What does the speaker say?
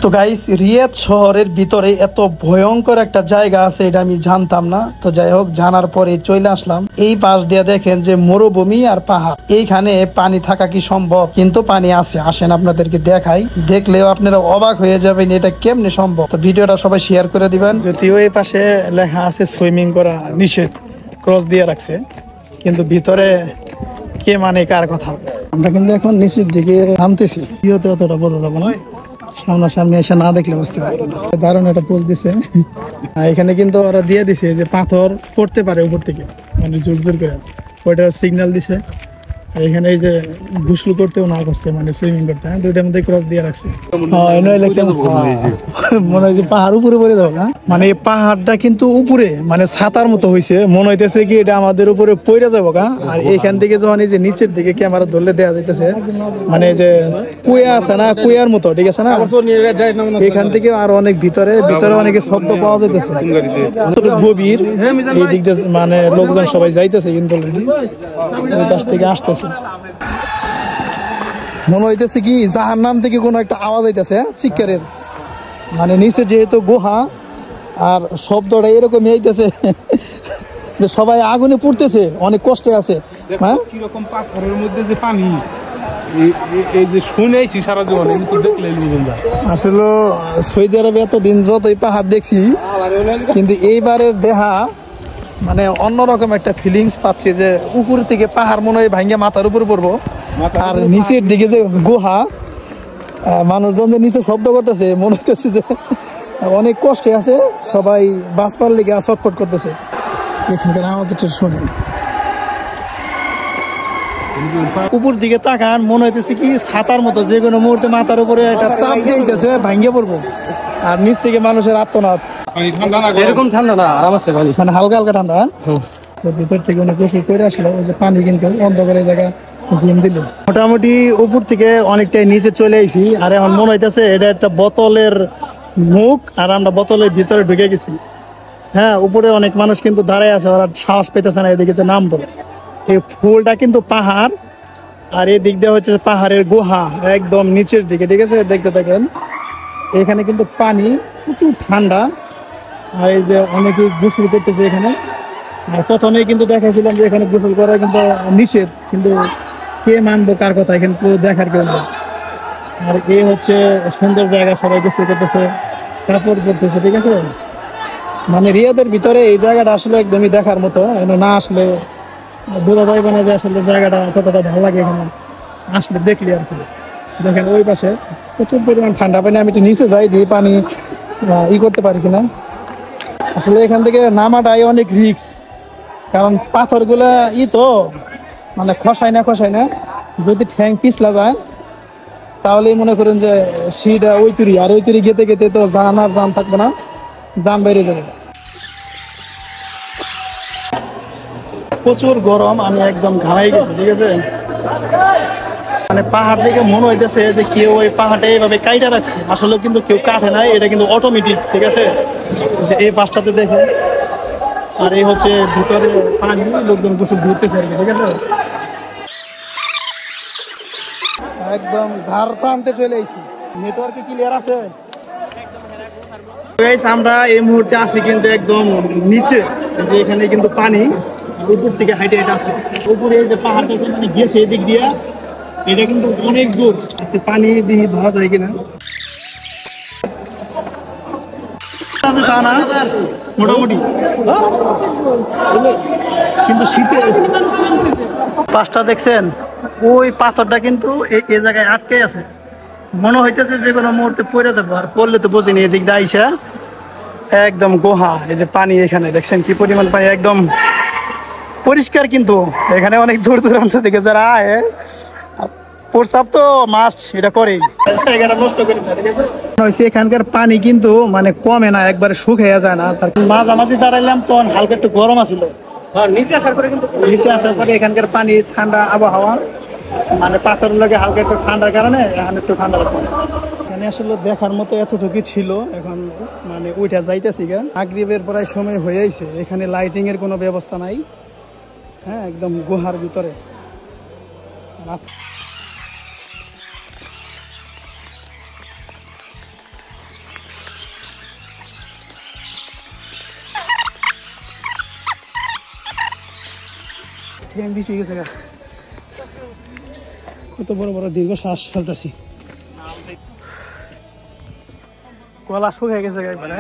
তো গাইস, রিয়াদ শহরের ভিতরে এত ভয়ঙ্কর একটা জায়গা আছে এটা আমি জানতাম না। তো যাই হোক, জানার পরে চলে আসলাম। এই পাশ দিয়ে দেখেন যে মরুভূমি আর পাহাড়, এইখানে পানি থাকা কি সম্ভব? কিন্তু পানি আছে, আসেন আপনাদেরকে দেখাই। দেখলেও আপনারা অবাক হয়ে যাবেন এটা কেমনে সম্ভব। তো ভিডিওটা সবাই শেয়ার করে দিবেন। যদিও এই পাশে লেখা আছে সুইমিং করা নিষেধ, ক্রস দিয়ে রাখছে, কিন্তু ভিতরে কে মানে কার কথা। আমরা কিন্তু এখন নিচের দিকে নামতেছি, ভিডিওতে অতটা বোঝা যাবে না, সামনাসামনি এসে না দেখলে বুঝতে পারবো না। দারুণ একটা পোজ দিছে। এখানে কিন্তু ওরা দিয়ে দিছে যে পাথর পড়তে পারে উপর থেকে, মানে জোর জোর করে ওইটার সিগন্যাল দিছে। আর এখানে এই যে গোসল করতেও না করছে, মানে সুইমিং করতে, দুইটার মধ্যে ক্রস দিয়ে রাখছে। মনে হয় যে পাহাড় উপরে পড়ে যাবে না, মানে এই পাহাড়টা কিন্তু উপরে, মানে ছাতার মতো হয়েছে, মনে হইতেছে কি এটা আমাদের উপরে পড়ে যাবো গা। আর এইখান থেকে যখন এই যে নিচের দিকে ক্যামেরা ধরলে দেওয়া যাইতেছে, মানে যে কুয়া আছে না, কুয়ার মতো, ঠিক আছে না, এখান থেকে আর অনেক ভিতরে ভিতরে অনেকে শব্দ পাওয়া যাইতেছে গভীর। এই দিক দিয়ে মানে লোকজন সবাই যাইতেছে, কিন্তু ওই পাশ থেকে আসতেছে। মনে হইতেছে কি জাহান্নাম থেকে কোনো একটা আওয়াজ হইতেছে চিৎকারের, মানে নিচে যেহেতু গুহা আর শব্দটা এরকম হইতেছে যে সবাই আগুনে পুড়তেছে, অনেক কষ্টে আছে। হ্যাঁ, কিরকম পাথরের মধ্যে যে পানি, এই যে শুনেছি সারা জীবন, আসলে সৌদি আরবে এতদিন যতই পাহাড় দেখছি, কিন্তু এইবারের দেখা মানে অন্যরকম একটা ফিলিংস পাচ্ছি যে উপর থেকে পাহাড় মনে হয় ভাঙ্গে মাথার উপর পড়বো, আর নিচের দিকে যে গুহা, মানুষজন যে নিচে শব্দ করতেছে, মনে হইতেছে যে অনেক কষ্টে আছে সবাই, বাঁচবার লেগে ছটফট করতেছে। এখানকার আওয়াজটা শোনেন, উপর দিকে তাকান, মনে হইতেছে কি ছাতার মতো যে কোনো মুহূর্তে মাথার উপরে একটা চাপ দিয়ে দিতেছে, ভাঙ্গে পড়বো। আর নিচ থেকে মানুষের আত্মনাদ। এরকম ঠান্ডা না, আরাম আছে, মানে হালকা হালকা ঠান্ডা। তো ভিতর থেকে অনেক গোসল করে আসলো, ওই যে পানি কিন্তু অন্ধকারের জায়গা জিম দিল। মোটামুটি উপর থেকে অনেকটাই নিচে চলে আইছি। আর এখন মনে হইতেছে এটা একটা বোতলের মুখ, আর আমরা বোতলের ভিতরে ঢুকে গেছি। হ্যাঁ, উপরে অনেক মানুষ কিন্তু দাঁড়ায় আছে, ওরা সাহস পেতেছে না এদিকে যে নামবো। এই ফুলটা কিন্তু পাহাড়, আর এই দিক দিয়ে হচ্ছে পাহাড়ের গুহা একদম নিচের দিকে, ঠিক আছে, দেখতে থাকেন। এখানে কিন্তু পানি প্রচুর ঠান্ডা, আর এই যে অনেকে গোসল করতেছে এখানে। আর প্রথমেই কিন্তু দেখাইছিলাম যে এখানে গোসল করা কিন্তু নিষেধ, কিন্তু কে মানবো কার কথা, এখানে তো দেখার কেউ নেই। আর এই হচ্ছে সুন্দর জায়গা, সবাই গোসল করতেছে, কাপড় পরতেছে, ঠিক আছে। মানে রিয়াদের ভিতরে এই জায়গাটা আসলে একদমই দেখার মতো, না আসলে বোঝা যাবে না যে আসলে জায়গাটা কতটা ভালো লাগে। এখানে আসলে দেখলি আর কি। দেখেন ওই পাশে প্রচুর পরিমাণ ঠান্ডা পানি, আমি একটু নিচে যাই দিয়ে পানি করতে পারি কিনা। আসলে এখান থেকে নামাটাই অনেক রিস্ক, কারণ পাথরগুলা তো মানে খসায় না, যদি ঠ্যাং পিছলা যায় তাহলেই মনে করুন যে সিধা ওই তুরি, আর ওই তুরি গেতে গেতে তো জান আর জান থাকবে না, জান বাইরে যাবে। প্রচুর গরম, আমি একদম ঘামাই গেছি, ঠিক আছে। মানে পাহাড় দেখে মনে হইতেছে যে কেউ ওই পাহাড়টা এইভাবে কাইটা রাখছে, আসলে কিন্তু কেউ কাটে নাই, এটা কিন্তু অটোমেটিক, ঠিক আছে। এই পাশটাতে দেখে, আর এই হচ্ছে ভিতরে পানি, লোকজন কিছু ঘুরতেছে আর কি, ঠিক আছে। একদম ধার প্রান্তে চলে আইছি। নেটওয়ার্কে ক্লিয়ার আছে? আমরা এই মুহূর্তে আছি কিন্তু একদম নিচে, যে এখানে কিন্তু পানি উপর থেকে হাইটে হাইটে আসে উপরে, এই যে পাহাড়টা মানে গেছে এদিক দিয়ে, এটা কিন্তু অনেক দূর। পানি দিয়ে ধরা যায় কিনা তা না, মোটামুটি, কিন্তু শীতে পাশটা দেখছেন, ওই পাথরটা কিন্তু এই জায়গায় আটকে আছে, মনে হইতেছে যে কোনো মুহূর্তে পড়ে যাবো। আর পড়লে তো বুঝিনি, এদিক দিয়ে আইসা একদম গুহা, এই যে পানি, এখানে দেখছেন কি পরিমাণ পানি, একদম পরিষ্কার। কিন্তু এখানে অনেক দূর দূরান্ত থেকে যারা আয়, প্রস্তাব তো মাস্ট এটা করেই, জায়গাটা নষ্ট করে না, ঠিক আছে। এখানকার পানি কিন্তু মানে কমে না, একবারে শুকিয়ে যায় না। তার মাঝামাঝি দাঁড়াইলাম তখন হালকা একটু গরম আছিল, নিচে আসার পরে এখানকার পানি ঠান্ডা আবহাওয়া, মানে পাথর লাগে হালকা একটু ঠান্ডার কারণে এখন একটু ঠান্ডা লাগবে। এখানে আসলে দেখার মতো এতটুকু ছিল, এখন মানে উঠা যাইতেছি গা। মাগরিবের প্রায় সময় হয়ে আইছে, এখানে লাইটিং এর কোনো ব্যবস্থা নাই। হ্যাঁ, একদম গুহার ভিতরে। জ্ঞান বেশি হয়ে গেছে গা। কত বড় বড় দীর্ঘ শ্বাস ফেলতেছি, গলা শুকিয়ে গেছে একবারে।